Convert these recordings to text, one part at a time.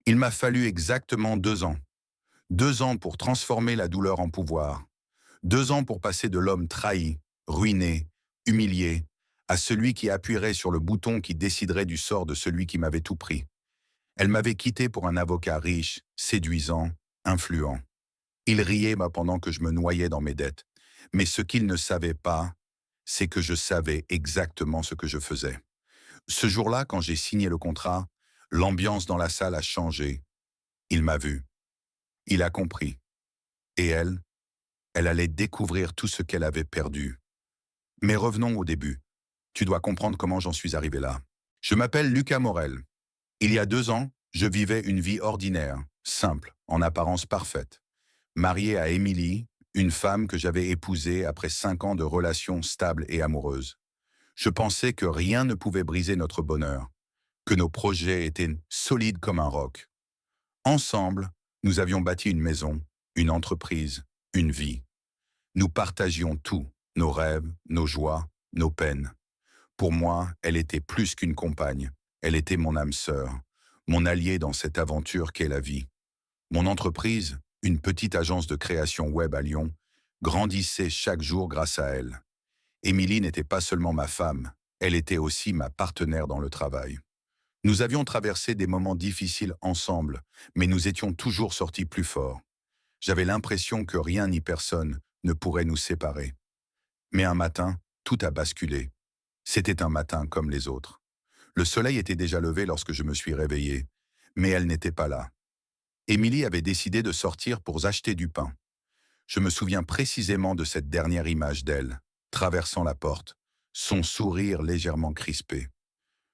Il m'a fallu exactement 2 ans. 2 ans pour transformer la douleur en pouvoir. 2 ans pour passer de l'homme trahi, ruiné, humilié, à celui qui appuierait sur le bouton qui déciderait du sort de celui qui m'avait tout pris. Elle m'avait quitté pour un avocat riche, séduisant, influent. Il riait pendant que je me noyais dans mes dettes. Mais ce qu'il ne savait pas, c'est que je savais exactement ce que je faisais. Ce jour-là, quand j'ai signé le contrat, l'ambiance dans la salle a changé. Il m'a vu. Il a compris. Et elle allait découvrir tout ce qu'elle avait perdu. Mais revenons au début. Tu dois comprendre comment j'en suis arrivé là. Je m'appelle Lucas Morel. Il y a 2 ans, je vivais une vie ordinaire, simple, en apparence parfaite. Marié à Émilie, une femme que j'avais épousée après 5 ans de relations stables et amoureuses. Je pensais que rien ne pouvait briser notre bonheur, que nos projets étaient solides comme un roc. Ensemble, nous avions bâti une maison, une entreprise, une vie. Nous partagions tout, nos rêves, nos joies, nos peines. Pour moi, elle était plus qu'une compagne. Elle était mon âme sœur, mon allié dans cette aventure qu'est la vie. Mon entreprise, une petite agence de création web à Lyon, grandissait chaque jour grâce à elle. Émilie n'était pas seulement ma femme, elle était aussi ma partenaire dans le travail. Nous avions traversé des moments difficiles ensemble, mais nous étions toujours sortis plus forts. J'avais l'impression que rien ni personne ne pourrait nous séparer. Mais un matin, tout a basculé. C'était un matin comme les autres. Le soleil était déjà levé lorsque je me suis réveillé, mais elle n'était pas là. Émilie avait décidé de sortir pour acheter du pain. Je me souviens précisément de cette dernière image d'elle, traversant la porte, son sourire légèrement crispé.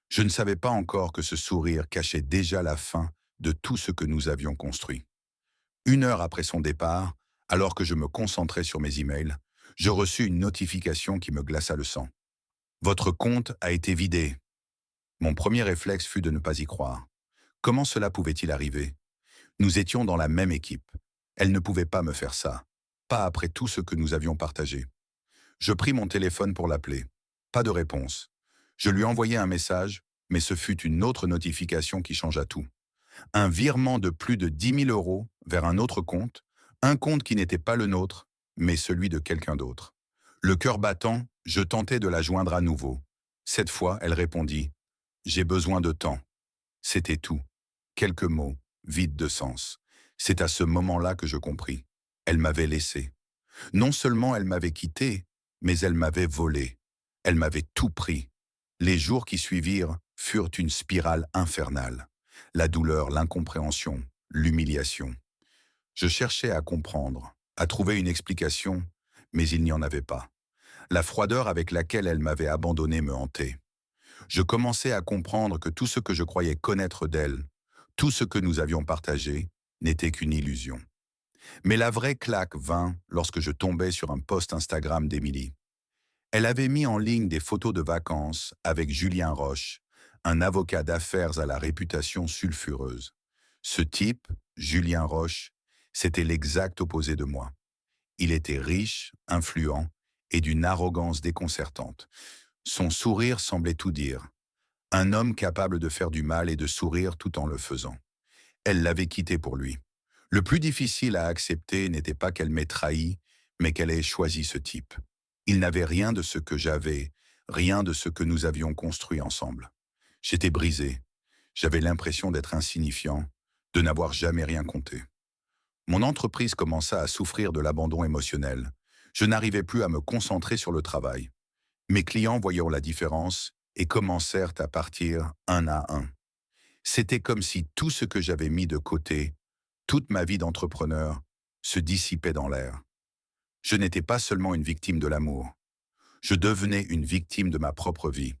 Je ne savais pas encore que ce sourire cachait déjà la fin de tout ce que nous avions construit. 1 heure après son départ, alors que je me concentrais sur mes emails, je reçus une notification qui me glaça le sang. Votre compte a été vidé. Mon premier réflexe fut de ne pas y croire. Comment cela pouvait-il arriver? Nous étions dans la même équipe. Elle ne pouvait pas me faire ça. Pas après tout ce que nous avions partagé. Je pris mon téléphone pour l'appeler. Pas de réponse. Je lui envoyai un message, mais ce fut une autre notification qui changea tout. Un virement de plus de 10 000 € vers un compte qui n'était pas le nôtre, mais celui de quelqu'un d'autre. Le cœur battant, je tentai de la joindre à nouveau. Cette fois, elle répondit « J'ai besoin de temps ». C'était tout. Quelques mots, vides de sens. C'est à ce moment-là que je compris. Elle m'avait laissé. Non seulement elle m'avait quitté, mais elle m'avait volé. Elle m'avait tout pris. Les jours qui suivirent furent une spirale infernale. La douleur, l'incompréhension, l'humiliation. Je cherchais à comprendre, à trouver une explication, mais il n'y en avait pas. La froideur avec laquelle elle m'avait abandonné me hantait. Je commençais à comprendre que tout ce que je croyais connaître d'elle, tout ce que nous avions partagé, n'était qu'une illusion. Mais la vraie claque vint lorsque je tombais sur un post Instagram d'Émilie. Elle avait mis en ligne des photos de vacances avec Julien Roche, un avocat d'affaires à la réputation sulfureuse. Ce type, Julien Roche, c'était l'exact opposé de moi. Il était riche, influent et d'une arrogance déconcertante. Son sourire semblait tout dire. Un homme capable de faire du mal et de sourire tout en le faisant. Elle l'avait quitté pour lui. Le plus difficile à accepter n'était pas qu'elle m'ait trahi, mais qu'elle ait choisi ce type. Il n'avait rien de ce que j'avais, rien de ce que nous avions construit ensemble. J'étais brisé. J'avais l'impression d'être insignifiant, de n'avoir jamais rien compté. Mon entreprise commença à souffrir de l'abandon émotionnel. Je n'arrivais plus à me concentrer sur le travail. Mes clients voyant la différence et commencèrent à partir un à un. C'était comme si tout ce que j'avais mis de côté, toute ma vie d'entrepreneur, se dissipait dans l'air. Je n'étais pas seulement une victime de l'amour. Je devenais une victime de ma propre vie.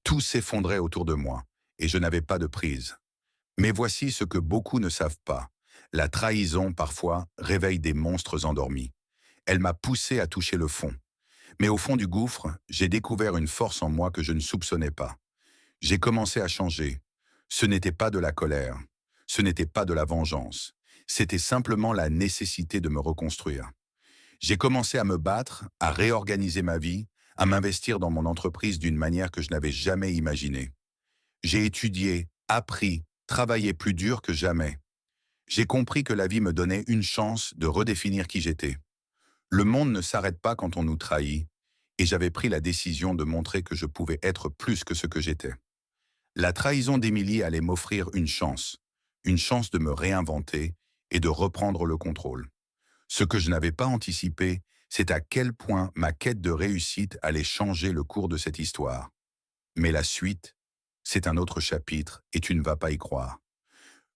Tout s'effondrait autour de moi, et je n'avais pas de prise. Mais voici ce que beaucoup ne savent pas. La trahison, parfois, réveille des monstres endormis. Elle m'a poussé à toucher le fond. Mais au fond du gouffre, j'ai découvert une force en moi que je ne soupçonnais pas. J'ai commencé à changer. Ce n'était pas de la colère. Ce n'était pas de la vengeance. C'était simplement la nécessité de me reconstruire. J'ai commencé à me battre, à réorganiser ma vie, à m'investir dans mon entreprise d'une manière que je n'avais jamais imaginée. J'ai étudié, appris, travailler plus dur que jamais. J'ai compris que la vie me donnait une chance de redéfinir qui j'étais. Le monde ne s'arrête pas quand on nous trahit, et j'avais pris la décision de montrer que je pouvais être plus que ce que j'étais. La trahison d'Émilie allait m'offrir une chance de me réinventer et de reprendre le contrôle. Ce que je n'avais pas anticipé, c'est à quel point ma quête de réussite allait changer le cours de cette histoire. Mais la suite, c'est un autre chapitre et tu ne vas pas y croire.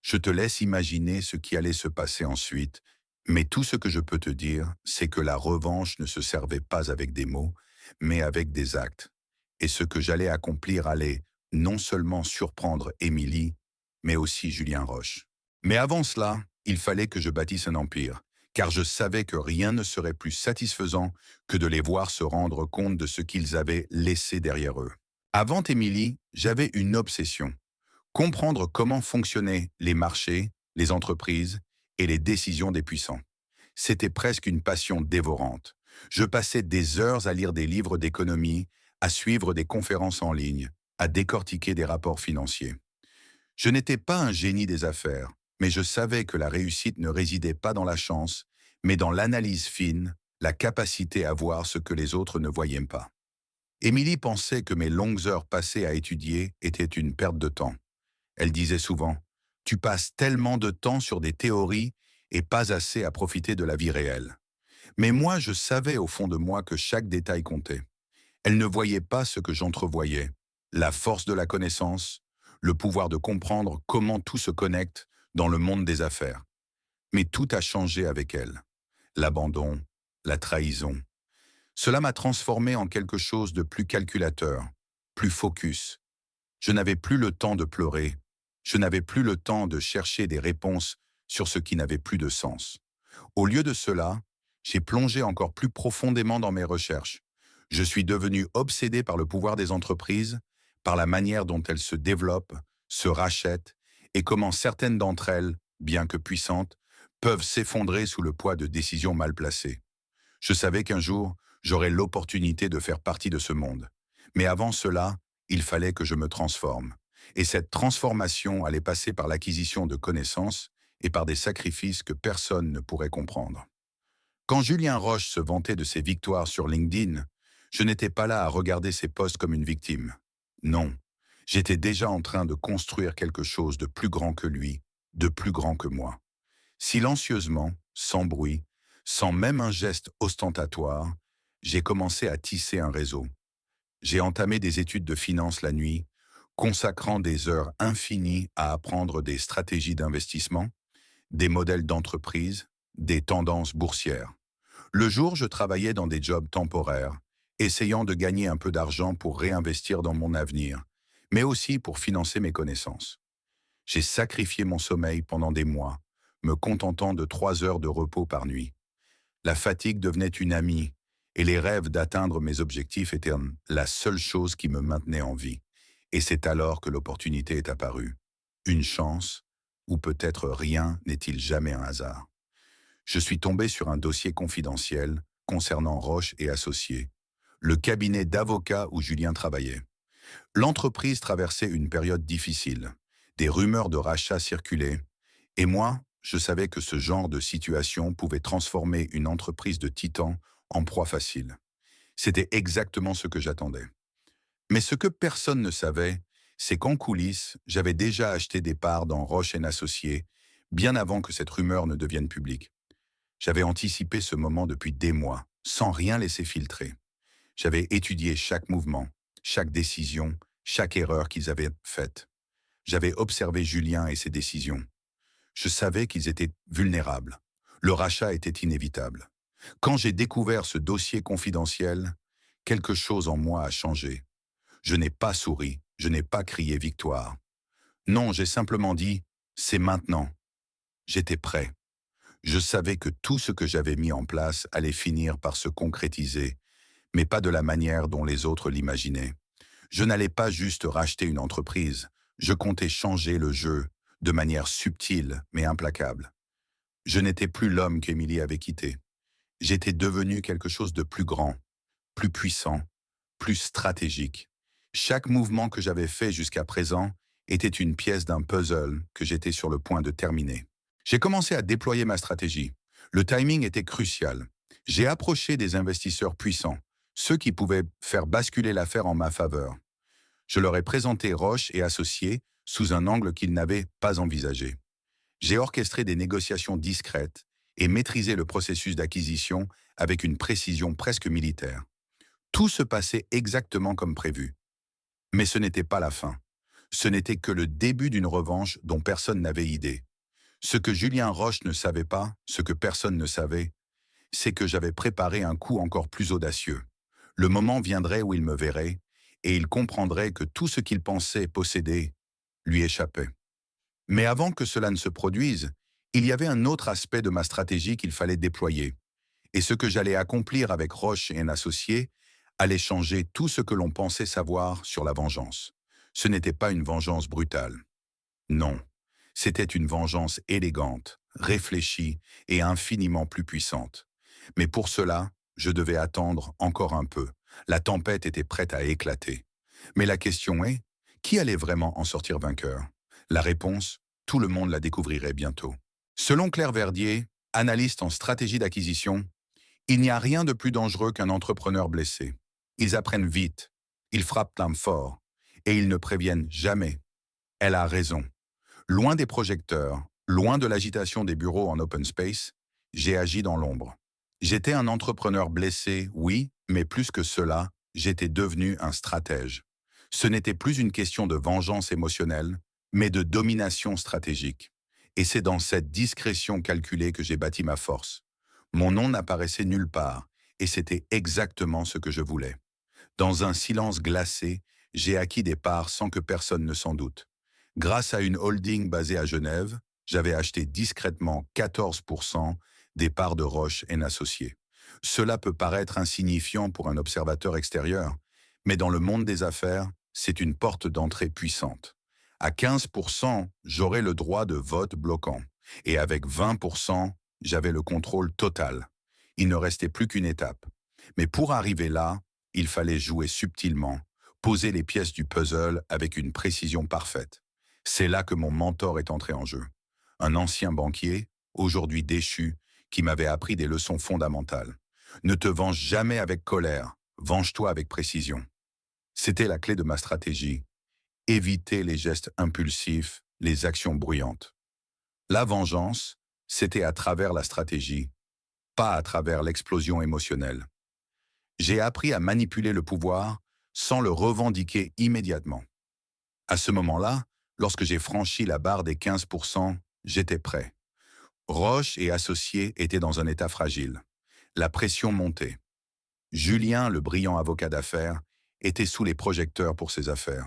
Je te laisse imaginer ce qui allait se passer ensuite, mais tout ce que je peux te dire, c'est que la revanche ne se servait pas avec des mots, mais avec des actes. Et ce que j'allais accomplir allait non seulement surprendre Émilie, mais aussi Julien Roche. Mais avant cela, il fallait que je bâtisse un empire, car je savais que rien ne serait plus satisfaisant que de les voir se rendre compte de ce qu'ils avaient laissé derrière eux. Avant Émilie, j'avais une obsession. Comprendre comment fonctionnaient les marchés, les entreprises et les décisions des puissants. C'était presque une passion dévorante. Je passais des heures à lire des livres d'économie, à suivre des conférences en ligne, à décortiquer des rapports financiers. Je n'étais pas un génie des affaires, mais je savais que la réussite ne résidait pas dans la chance, mais dans l'analyse fine, la capacité à voir ce que les autres ne voyaient pas. Émilie pensait que mes longues heures passées à étudier étaient une perte de temps. Elle disait souvent, « Tu passes tellement de temps sur des théories et pas assez à profiter de la vie réelle. » Mais moi, je savais au fond de moi que chaque détail comptait. Elle ne voyait pas ce que j'entrevoyais, la force de la connaissance, le pouvoir de comprendre comment tout se connecte dans le monde des affaires. Mais tout a changé avec elle. L'abandon, la trahison. Cela m'a transformé en quelque chose de plus calculateur, plus focus. Je n'avais plus le temps de pleurer. Je n'avais plus le temps de chercher des réponses sur ce qui n'avait plus de sens. Au lieu de cela, j'ai plongé encore plus profondément dans mes recherches. Je suis devenu obsédé par le pouvoir des entreprises, par la manière dont elles se développent, se rachètent, et comment certaines d'entre elles, bien que puissantes, peuvent s'effondrer sous le poids de décisions mal placées. Je savais qu'un jour, j'aurais l'opportunité de faire partie de ce monde. Mais avant cela, il fallait que je me transforme. Et cette transformation allait passer par l'acquisition de connaissances et par des sacrifices que personne ne pourrait comprendre. Quand Julien Roche se vantait de ses victoires sur LinkedIn, je n'étais pas là à regarder ses posts comme une victime. Non, j'étais déjà en train de construire quelque chose de plus grand que lui, de plus grand que moi. Silencieusement, sans bruit, sans même un geste ostentatoire, j'ai commencé à tisser un réseau. J'ai entamé des études de finance la nuit, consacrant des heures infinies à apprendre des stratégies d'investissement, des modèles d'entreprise, des tendances boursières. Le jour, je travaillais dans des jobs temporaires, essayant de gagner un peu d'argent pour réinvestir dans mon avenir, mais aussi pour financer mes connaissances. J'ai sacrifié mon sommeil pendant des mois, me contentant de 3 heures de repos par nuit. La fatigue devenait une amie, et les rêves d'atteindre mes objectifs étaient la seule chose qui me maintenait en vie. Et c'est alors que l'opportunité est apparue. Une chance, ou peut-être rien n'est-il jamais un hasard. Je suis tombé sur un dossier confidentiel concernant Roche et Associés, le cabinet d'avocats où Julien travaillait. L'entreprise traversait une période difficile. Des rumeurs de rachat circulaient, et moi, je savais que ce genre de situation pouvait transformer une entreprise de titans en proie facile. C'était exactement ce que j'attendais. Mais ce que personne ne savait, c'est qu'en coulisses, j'avais déjà acheté des parts dans Roche & Associés, bien avant que cette rumeur ne devienne publique. J'avais anticipé ce moment depuis des mois, sans rien laisser filtrer. J'avais étudié chaque mouvement, chaque décision, chaque erreur qu'ils avaient faite. J'avais observé Julien et ses décisions. Je savais qu'ils étaient vulnérables. Le rachat était inévitable. Quand j'ai découvert ce dossier confidentiel, quelque chose en moi a changé. Je n'ai pas souri, je n'ai pas crié victoire. Non, j'ai simplement dit « c'est maintenant ». J'étais prêt. Je savais que tout ce que j'avais mis en place allait finir par se concrétiser, mais pas de la manière dont les autres l'imaginaient. Je n'allais pas juste racheter une entreprise, je comptais changer le jeu de manière subtile mais implacable. Je n'étais plus l'homme qu'Émilie avait quitté. J'étais devenu quelque chose de plus grand, plus puissant, plus stratégique. Chaque mouvement que j'avais fait jusqu'à présent était une pièce d'un puzzle que j'étais sur le point de terminer. J'ai commencé à déployer ma stratégie. Le timing était crucial. J'ai approché des investisseurs puissants, ceux qui pouvaient faire basculer l'affaire en ma faveur. Je leur ai présenté Roche et Associés sous un angle qu'ils n'avaient pas envisagé. J'ai orchestré des négociations discrètes et maîtrisé le processus d'acquisition avec une précision presque militaire. Tout se passait exactement comme prévu. Mais ce n'était pas la fin. Ce n'était que le début d'une revanche dont personne n'avait idée. Ce que Julien Roche ne savait pas, ce que personne ne savait, c'est que j'avais préparé un coup encore plus audacieux. Le moment viendrait où il me verrait, et il comprendrait que tout ce qu'il pensait posséder lui échappait. Mais avant que cela ne se produise, il y avait un autre aspect de ma stratégie qu'il fallait déployer. Et ce que j'allais accomplir avec Roche et un associé allait changer tout ce que l'on pensait savoir sur la vengeance. Ce n'était pas une vengeance brutale. Non, c'était une vengeance élégante, réfléchie et infiniment plus puissante. Mais pour cela, je devais attendre encore un peu. La tempête était prête à éclater. Mais la question est, qui allait vraiment en sortir vainqueur? La réponse, tout le monde la découvrirait bientôt. Selon Claire Verdier, analyste en stratégie d'acquisition, il n'y a rien de plus dangereux qu'un entrepreneur blessé. Ils apprennent vite, ils frappent l'âme fort, et ils ne préviennent jamais. Elle a raison. Loin des projecteurs, loin de l'agitation des bureaux en open space, j'ai agi dans l'ombre. J'étais un entrepreneur blessé, oui, mais plus que cela, j'étais devenu un stratège. Ce n'était plus une question de vengeance émotionnelle, mais de domination stratégique. Et c'est dans cette discrétion calculée que j'ai bâti ma force. Mon nom n'apparaissait nulle part, et c'était exactement ce que je voulais. Dans un silence glacé, j'ai acquis des parts sans que personne ne s'en doute. Grâce à une holding basée à Genève, j'avais acheté discrètement 14% des parts de Roche & Associés. Cela peut paraître insignifiant pour un observateur extérieur, mais dans le monde des affaires, c'est une porte d'entrée puissante. À 15%, j'aurais le droit de vote bloquant, et avec 20%, j'avais le contrôle total. Il ne restait plus qu'une étape. Mais pour arriver là, il fallait jouer subtilement, poser les pièces du puzzle avec une précision parfaite. C'est là que mon mentor est entré en jeu. Un ancien banquier, aujourd'hui déchu, qui m'avait appris des leçons fondamentales. Ne te venge jamais avec colère, venge-toi avec précision. C'était la clé de ma stratégie. Éviter les gestes impulsifs, les actions bruyantes. La vengeance, c'était à travers la stratégie, pas à travers l'explosion émotionnelle. J'ai appris à manipuler le pouvoir sans le revendiquer immédiatement. À ce moment-là, lorsque j'ai franchi la barre des 15%, j'étais prêt. Roche et Associés étaient dans un état fragile. La pression montait. Julien, le brillant avocat d'affaires, était sous les projecteurs pour ses affaires.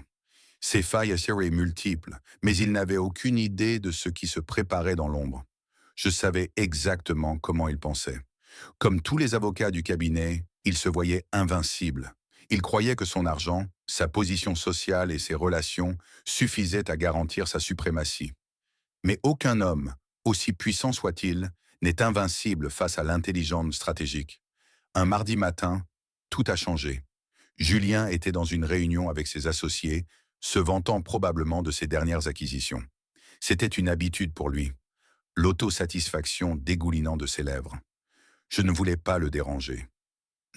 Ses failles seraient multiples, mais il n'avait aucune idée de ce qui se préparait dans l'ombre. Je savais exactement comment il pensait. Comme tous les avocats du cabinet, il se voyait invincible. Il croyait que son argent, sa position sociale et ses relations suffisaient à garantir sa suprématie. Mais aucun homme, aussi puissant soit-il, n'est invincible face à l'intelligence stratégique. Un mardi matin, tout a changé. Julien était dans une réunion avec ses associés, se vantant probablement de ses dernières acquisitions. C'était une habitude pour lui, l'autosatisfaction dégoulinant de ses lèvres. Je ne voulais pas le déranger.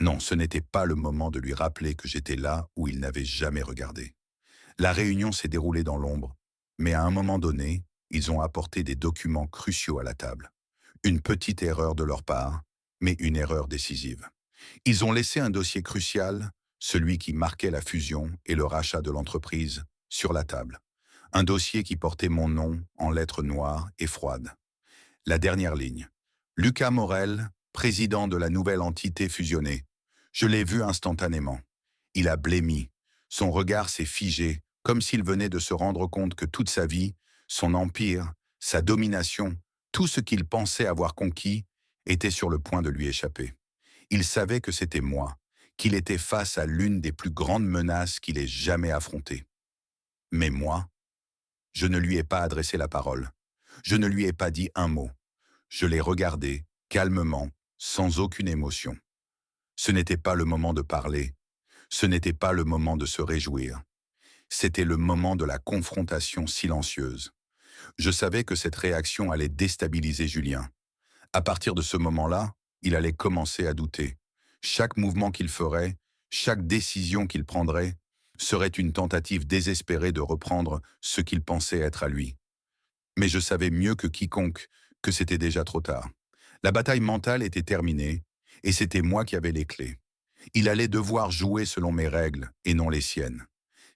Non, ce n'était pas le moment de lui rappeler que j'étais là où il n'avait jamais regardé. La réunion s'est déroulée dans l'ombre, mais à un moment donné, ils ont apporté des documents cruciaux à la table. Une petite erreur de leur part, mais une erreur décisive. Ils ont laissé un dossier crucial, celui qui marquait la fusion et le rachat de l'entreprise, sur la table. Un dossier qui portait mon nom en lettres noires et froides. La dernière ligne. Lucas Morel, président de la nouvelle entité fusionnée. Je l'ai vu instantanément. Il a blêmi. Son regard s'est figé, comme s'il venait de se rendre compte que toute sa vie, son empire, sa domination, tout ce qu'il pensait avoir conquis, était sur le point de lui échapper. Il savait que c'était moi, qu'il était face à l'une des plus grandes menaces qu'il ait jamais affrontées. Mais moi, je ne lui ai pas adressé la parole. Je ne lui ai pas dit un mot. Je l'ai regardé, calmement, sans aucune émotion. Ce n'était pas le moment de parler. Ce n'était pas le moment de se réjouir. C'était le moment de la confrontation silencieuse. Je savais que cette réaction allait déstabiliser Julien. À partir de ce moment-là, il allait commencer à douter. Chaque mouvement qu'il ferait, chaque décision qu'il prendrait, serait une tentative désespérée de reprendre ce qu'il pensait être à lui. Mais je savais mieux que quiconque que c'était déjà trop tard. La bataille mentale était terminée, et c'était moi qui avais les clés. Il allait devoir jouer selon mes règles et non les siennes.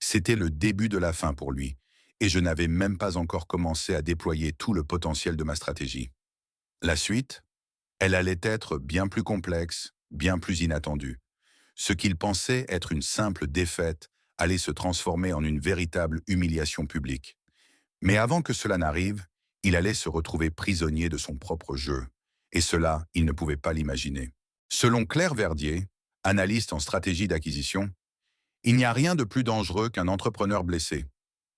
C'était le début de la fin pour lui, et je n'avais même pas encore commencé à déployer tout le potentiel de ma stratégie. La suite, elle allait être bien plus complexe, bien plus inattendue. Ce qu'il pensait être une simple défaite allait se transformer en une véritable humiliation publique. Mais avant que cela n'arrive, il allait se retrouver prisonnier de son propre jeu. Et cela, il ne pouvait pas l'imaginer. Selon Claire Verdier, analyste en stratégie d'acquisition, il n'y a rien de plus dangereux qu'un entrepreneur blessé.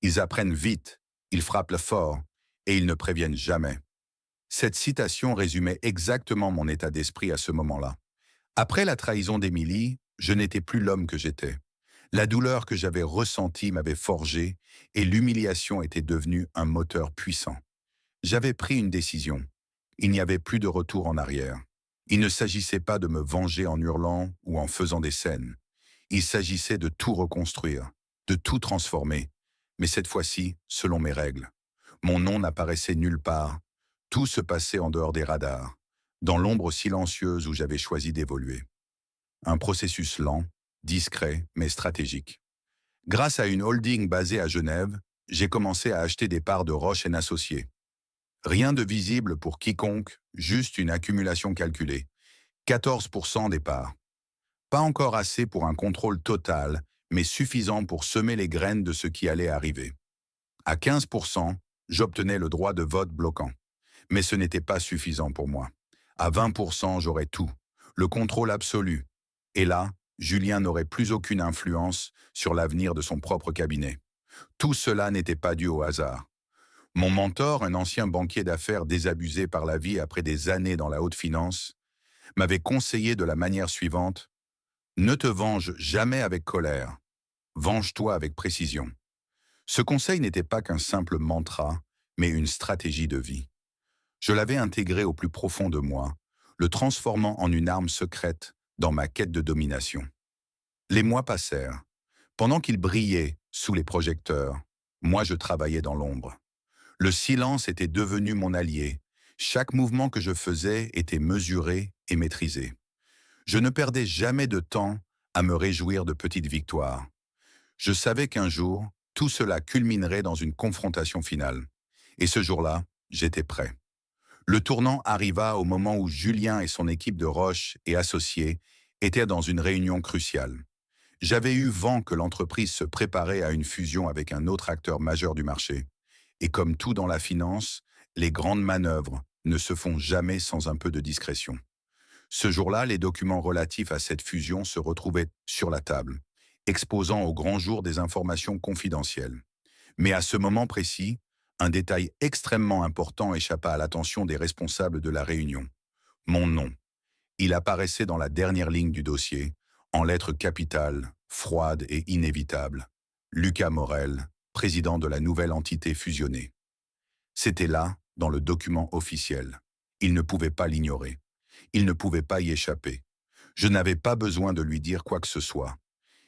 Ils apprennent vite, ils frappent fort, et ils ne préviennent jamais. Cette citation résumait exactement mon état d'esprit à ce moment-là. Après la trahison d'Émilie, je n'étais plus l'homme que j'étais. La douleur que j'avais ressentie m'avait forgé et l'humiliation était devenue un moteur puissant. J'avais pris une décision. Il n'y avait plus de retour en arrière. Il ne s'agissait pas de me venger en hurlant ou en faisant des scènes. Il s'agissait de tout reconstruire, de tout transformer, mais cette fois-ci, selon mes règles. Mon nom n'apparaissait nulle part. Tout se passait en dehors des radars, dans l'ombre silencieuse où j'avais choisi d'évoluer. Un processus lent, discret, mais stratégique. Grâce à une holding basée à Genève, j'ai commencé à acheter des parts de Roche & Associés. Rien de visible pour quiconque, juste une accumulation calculée. 14% des parts. Pas encore assez pour un contrôle total, mais suffisant pour semer les graines de ce qui allait arriver. À 15%, j'obtenais le droit de vote bloquant. Mais ce n'était pas suffisant pour moi. À 20%, j'aurais tout, le contrôle absolu. Et là, Julien n'aurait plus aucune influence sur l'avenir de son propre cabinet. Tout cela n'était pas dû au hasard. Mon mentor, un ancien banquier d'affaires désabusé par la vie après des années dans la haute finance, m'avait conseillé de la manière suivante: ne te venge jamais avec colère, venge-toi avec précision. Ce conseil n'était pas qu'un simple mantra, mais une stratégie de vie. Je l'avais intégré au plus profond de moi, le transformant en une arme secrète dans ma quête de domination. Les mois passèrent. Pendant qu'il brillait sous les projecteurs, moi je travaillais dans l'ombre. Le silence était devenu mon allié. Chaque mouvement que je faisais était mesuré et maîtrisé. Je ne perdais jamais de temps à me réjouir de petites victoires. Je savais qu'un jour, tout cela culminerait dans une confrontation finale. Et ce jour-là, j'étais prêt. Le tournant arriva au moment où Julien et son équipe de Roche et associés étaient dans une réunion cruciale. J'avais eu vent que l'entreprise se préparait à une fusion avec un autre acteur majeur du marché. Et comme tout dans la finance, les grandes manœuvres ne se font jamais sans un peu de discrétion. Ce jour-là, les documents relatifs à cette fusion se retrouvaient sur la table, exposant au grand jour des informations confidentielles. Mais à ce moment précis, un détail extrêmement important échappa à l'attention des responsables de la réunion. Mon nom. Il apparaissait dans la dernière ligne du dossier, en lettres capitales, froides et inévitables. Lucas Morel, président de la nouvelle entité fusionnée. C'était là, dans le document officiel. Il ne pouvait pas l'ignorer. Il ne pouvait pas y échapper. Je n'avais pas besoin de lui dire quoi que ce soit.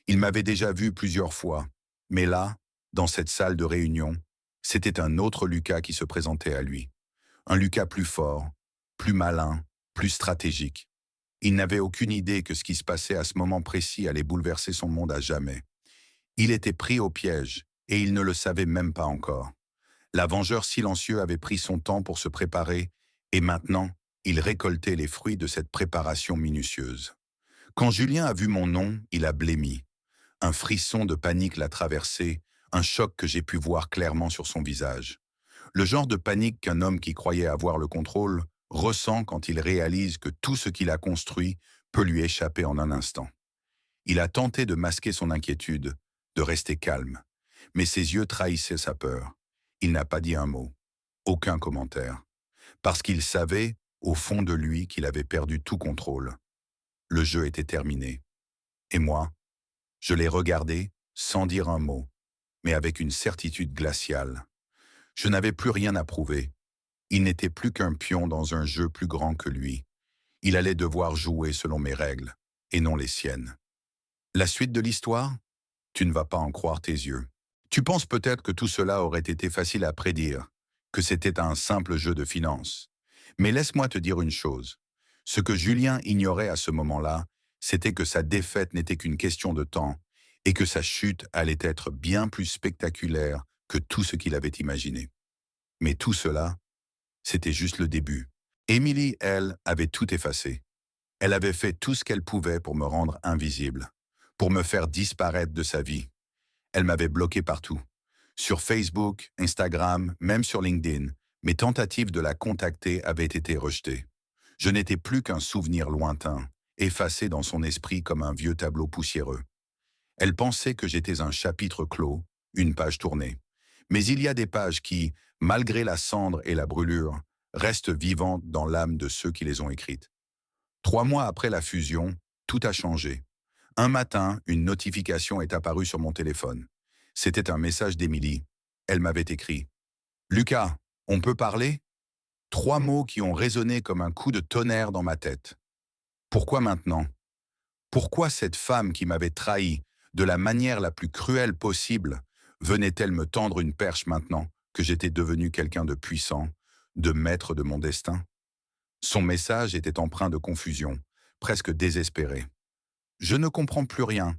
Il m'avait déjà vu plusieurs fois, mais là, dans cette salle de réunion, c'était un autre Lucas qui se présentait à lui. Un Lucas plus fort, plus malin, plus stratégique. Il n'avait aucune idée que ce qui se passait à ce moment précis allait bouleverser son monde à jamais. Il était pris au piège, et il ne le savait même pas encore. La vengeur silencieux avait pris son temps pour se préparer, et maintenant, il récoltait les fruits de cette préparation minutieuse. Quand Julien a vu mon nom, il a blêmi. Un frisson de panique l'a traversé, un choc que j'ai pu voir clairement sur son visage. Le genre de panique qu'un homme qui croyait avoir le contrôle ressent quand il réalise que tout ce qu'il a construit peut lui échapper en un instant. Il a tenté de masquer son inquiétude, de rester calme, mais ses yeux trahissaient sa peur. Il n'a pas dit un mot, aucun commentaire, parce qu'il savait, au fond de lui, qu'il avait perdu tout contrôle. Le jeu était terminé. Et moi, je l'ai regardé sans dire un mot, mais avec une certitude glaciale. Je n'avais plus rien à prouver. Il n'était plus qu'un pion dans un jeu plus grand que lui. Il allait devoir jouer selon mes règles, et non les siennes. La suite de l'histoire? Tu ne vas pas en croire tes yeux. Tu penses peut-être que tout cela aurait été facile à prédire, que c'était un simple jeu de finances. Mais laisse-moi te dire une chose. Ce que Julien ignorait à ce moment-là, c'était que sa défaite n'était qu'une question de temps et que sa chute allait être bien plus spectaculaire que tout ce qu'il avait imaginé. Mais tout cela, c'était juste le début. Émilie, elle, avait tout effacé. Elle avait fait tout ce qu'elle pouvait pour me rendre invisible, pour me faire disparaître de sa vie. Elle m'avait bloqué partout. Sur Facebook, Instagram, même sur LinkedIn, mes tentatives de la contacter avaient été rejetées. Je n'étais plus qu'un souvenir lointain, effacé dans son esprit comme un vieux tableau poussiéreux. Elle pensait que j'étais un chapitre clos, une page tournée. Mais il y a des pages qui, malgré la cendre et la brûlure, restent vivantes dans l'âme de ceux qui les ont écrites. 3 mois après la fusion, tout a changé. Un matin, une notification est apparue sur mon téléphone. C'était un message d'Émilie. Elle m'avait écrit. Lucas, on peut parler? 3 mots qui ont résonné comme un coup de tonnerre dans ma tête. Pourquoi maintenant? Pourquoi cette femme qui m'avait trahi de la manière la plus cruelle possible venait-elle me tendre une perche maintenant que j'étais devenu quelqu'un de puissant, de maître de mon destin? Son message était empreint de confusion, presque désespéré. Je ne comprends plus rien.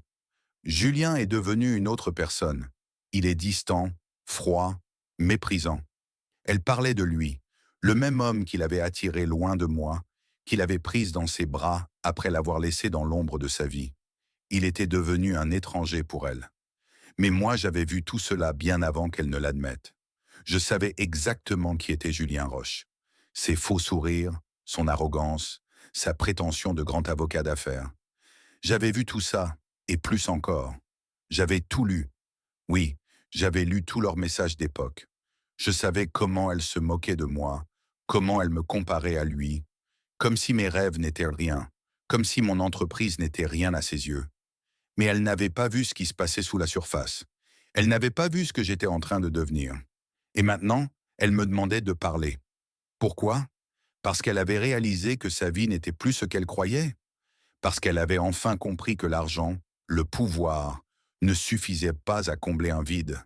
Julien est devenu une autre personne. Il est distant, froid, méprisant. Elle parlait de lui, le même homme qui l'avait attiré loin de moi, qu'il avait prise dans ses bras après l'avoir laissé dans l'ombre de sa vie. Il était devenu un étranger pour elle. Mais moi, j'avais vu tout cela bien avant qu'elle ne l'admette. Je savais exactement qui était Julien Roche. Ses faux sourires, son arrogance, sa prétention de grand avocat d'affaires. J'avais vu tout ça, et plus encore. J'avais tout lu. Oui, j'avais lu tous leurs messages d'époque. Je savais comment elle se moquait de moi, comment elle me comparait à lui, comme si mes rêves n'étaient rien, comme si mon entreprise n'était rien à ses yeux. Mais elle n'avait pas vu ce qui se passait sous la surface. Elle n'avait pas vu ce que j'étais en train de devenir. Et maintenant, elle me demandait de parler. Pourquoi? Parce qu'elle avait réalisé que sa vie n'était plus ce qu'elle croyait. Parce qu'elle avait enfin compris que l'argent, le pouvoir, ne suffisait pas à combler un vide.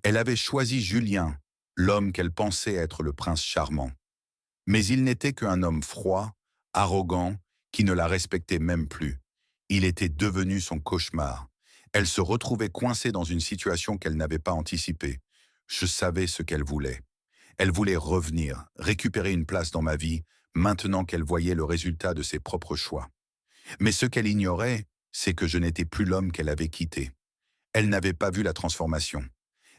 Elle avait choisi Julien, l'homme qu'elle pensait être le prince charmant. Mais il n'était qu'un homme froid, arrogant, qui ne la respectait même plus. Il était devenu son cauchemar. Elle se retrouvait coincée dans une situation qu'elle n'avait pas anticipée. Je savais ce qu'elle voulait. Elle voulait revenir, récupérer une place dans ma vie, maintenant qu'elle voyait le résultat de ses propres choix. Mais ce qu'elle ignorait, c'est que je n'étais plus l'homme qu'elle avait quitté. Elle n'avait pas vu la transformation.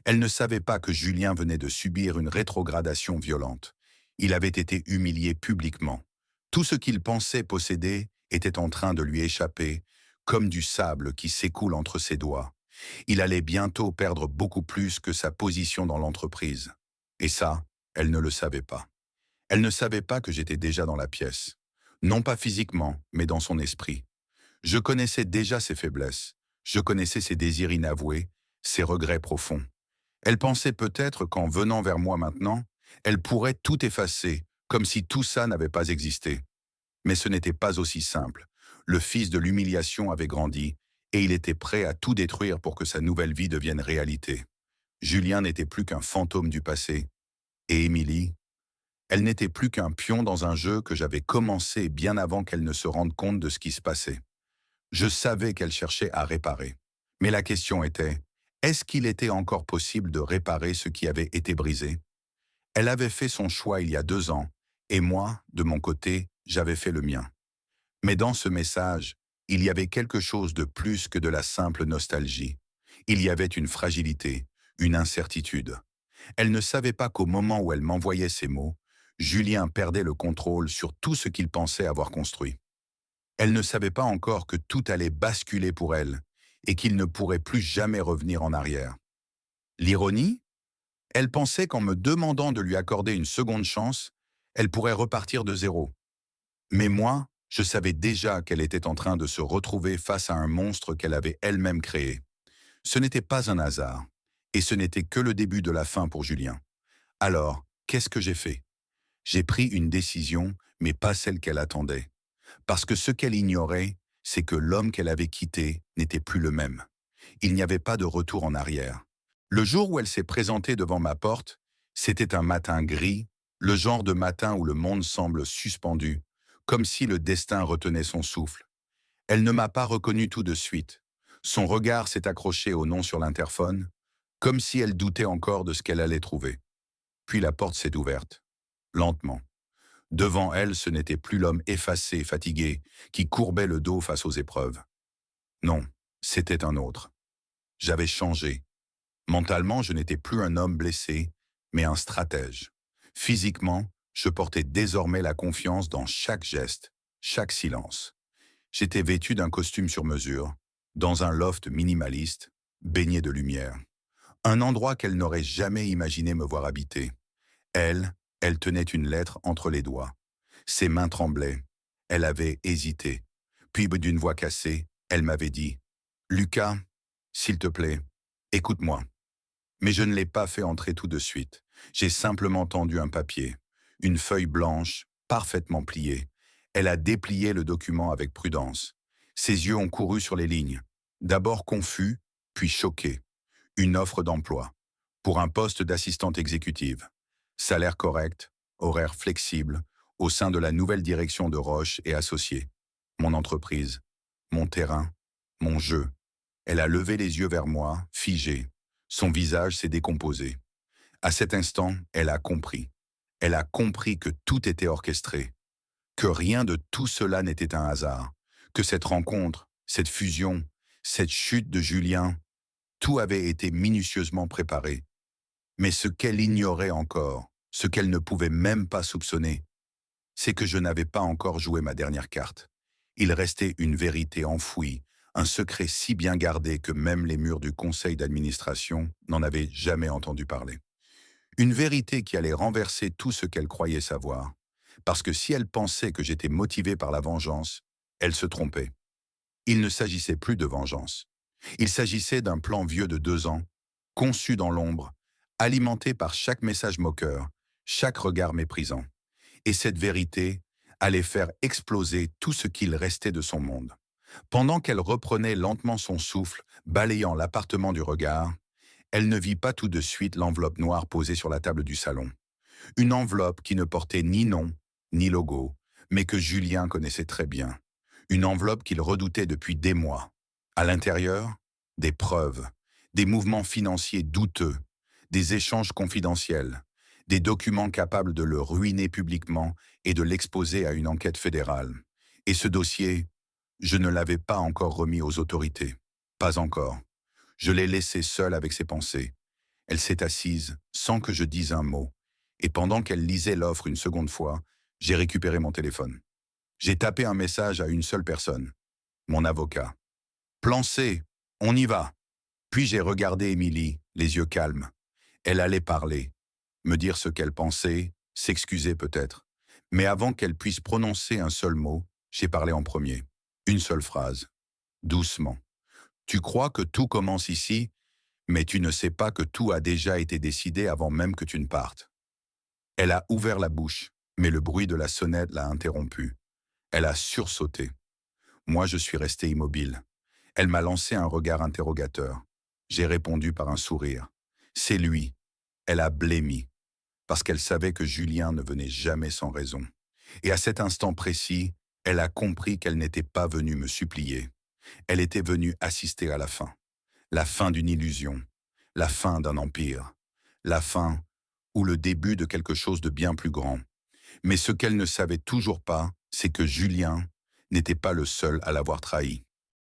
Elle ne savait pas que Julien venait de subir une rétrogradation violente. Il avait été humilié publiquement. Tout ce qu'il pensait posséder était en train de lui échapper, comme du sable qui s'écoule entre ses doigts. Il allait bientôt perdre beaucoup plus que sa position dans l'entreprise. Et ça, elle ne le savait pas. Elle ne savait pas que j'étais déjà dans la pièce. Non pas physiquement, mais dans son esprit. Je connaissais déjà ses faiblesses. Je connaissais ses désirs inavoués, ses regrets profonds. Elle pensait peut-être qu'en venant vers moi maintenant, elle pourrait tout effacer, comme si tout ça n'avait pas existé. Mais ce n'était pas aussi simple. Le fils de l'humiliation avait grandi, et il était prêt à tout détruire pour que sa nouvelle vie devienne réalité. Julien n'était plus qu'un fantôme du passé. Et Émilie, elle n'était plus qu'un pion dans un jeu que j'avais commencé bien avant qu'elle ne se rende compte de ce qui se passait. Je savais qu'elle cherchait à réparer. Mais la question était, est-ce qu'il était encore possible de réparer ce qui avait été brisé? Elle avait fait son choix il y a 2 ans, et moi, de mon côté, j'avais fait le mien. Mais dans ce message, il y avait quelque chose de plus que de la simple nostalgie. Il y avait une fragilité, une incertitude. Elle ne savait pas qu'au moment où elle m'envoyait ces mots, Julien perdait le contrôle sur tout ce qu'il pensait avoir construit. Elle ne savait pas encore que tout allait basculer pour elle et qu'il ne pourrait plus jamais revenir en arrière. L'ironie? Elle pensait qu'en me demandant de lui accorder une seconde chance, elle pourrait repartir de zéro. Mais moi, je savais déjà qu'elle était en train de se retrouver face à un monstre qu'elle avait elle-même créé. Ce n'était pas un hasard. Et ce n'était que le début de la fin pour Julien. Alors, qu'est-ce que j'ai fait? J'ai pris une décision, mais pas celle qu'elle attendait. Parce que ce qu'elle ignorait, c'est que l'homme qu'elle avait quitté n'était plus le même. Il n'y avait pas de retour en arrière. Le jour où elle s'est présentée devant ma porte, c'était un matin gris, le genre de matin où le monde semble suspendu, comme si le destin retenait son souffle. Elle ne m'a pas reconnu tout de suite. Son regard s'est accroché au nom sur l'interphone, comme si elle doutait encore de ce qu'elle allait trouver. Puis la porte s'est ouverte, lentement. Devant elle, ce n'était plus l'homme effacé, fatigué, qui courbait le dos face aux épreuves. Non, c'était un autre. J'avais changé. Mentalement, je n'étais plus un homme blessé, mais un stratège. Physiquement, je portais désormais la confiance dans chaque geste, chaque silence. J'étais vêtu d'un costume sur mesure, dans un loft minimaliste, baigné de lumière. Un endroit qu'elle n'aurait jamais imaginé me voir habiter. Elle tenait une lettre entre les doigts. Ses mains tremblaient. Elle avait hésité. Puis, d'une voix cassée, elle m'avait dit « Lucas, s'il te plaît, écoute-moi ». Mais je ne l'ai pas fait entrer tout de suite. J'ai simplement tendu un papier, une feuille blanche, parfaitement pliée. Elle a déplié le document avec prudence. Ses yeux ont couru sur les lignes. D'abord confus, puis choqués. Une offre d'emploi. Pour un poste d'assistante exécutive. Salaire correct, horaire flexible, au sein de la nouvelle direction de Roche et Associés. Mon entreprise, mon terrain, mon jeu. Elle a levé les yeux vers moi, figée. Son visage s'est décomposé. À cet instant, elle a compris. Elle a compris que tout était orchestré, que rien de tout cela n'était un hasard, que cette rencontre, cette fusion, cette chute de Julien, tout avait été minutieusement préparé. Mais ce qu'elle ignorait encore, ce qu'elle ne pouvait même pas soupçonner, c'est que je n'avais pas encore joué ma dernière carte. Il restait une vérité enfouie, un secret si bien gardé que même les murs du conseil d'administration n'en avaient jamais entendu parler. Une vérité qui allait renverser tout ce qu'elle croyait savoir. Parce que si elle pensait que j'étais motivé par la vengeance, elle se trompait. Il ne s'agissait plus de vengeance. Il s'agissait d'un plan vieux de 2 ans, conçu dans l'ombre, alimenté par chaque message moqueur, chaque regard méprisant. Et cette vérité allait faire exploser tout ce qu'il restait de son monde. Pendant qu'elle reprenait lentement son souffle, balayant l'appartement du regard, elle ne vit pas tout de suite l'enveloppe noire posée sur la table du salon. Une enveloppe qui ne portait ni nom, ni logo, mais que Julien connaissait très bien. Une enveloppe qu'il redoutait depuis des mois. À l'intérieur, des preuves, des mouvements financiers douteux, des échanges confidentiels, des documents capables de le ruiner publiquement et de l'exposer à une enquête fédérale. Et ce dossier, je ne l'avais pas encore remis aux autorités. Pas encore. Je l'ai laissée seule avec ses pensées. Elle s'est assise sans que je dise un mot. Et pendant qu'elle lisait l'offre une seconde fois, j'ai récupéré mon téléphone. J'ai tapé un message à une seule personne, mon avocat. Plan C, on y va. Puis j'ai regardé Émilie, les yeux calmes. Elle allait parler, me dire ce qu'elle pensait, s'excuser peut-être. Mais avant qu'elle puisse prononcer un seul mot, j'ai parlé en premier. Une seule phrase, doucement. Tu crois que tout commence ici, mais tu ne sais pas que tout a déjà été décidé avant même que tu ne partes. Elle a ouvert la bouche, mais le bruit de la sonnette l'a interrompue. Elle a sursauté. Moi, je suis resté immobile. Elle m'a lancé un regard interrogateur. J'ai répondu par un sourire. C'est lui. Elle a blêmi, parce qu'elle savait que Julien ne venait jamais sans raison. Et à cet instant précis, elle a compris qu'elle n'était pas venue me supplier. Elle était venue assister à la fin d'une illusion, la fin d'un empire, la fin ou le début de quelque chose de bien plus grand. Mais ce qu'elle ne savait toujours pas, c'est que Julien n'était pas le seul à l'avoir trahi.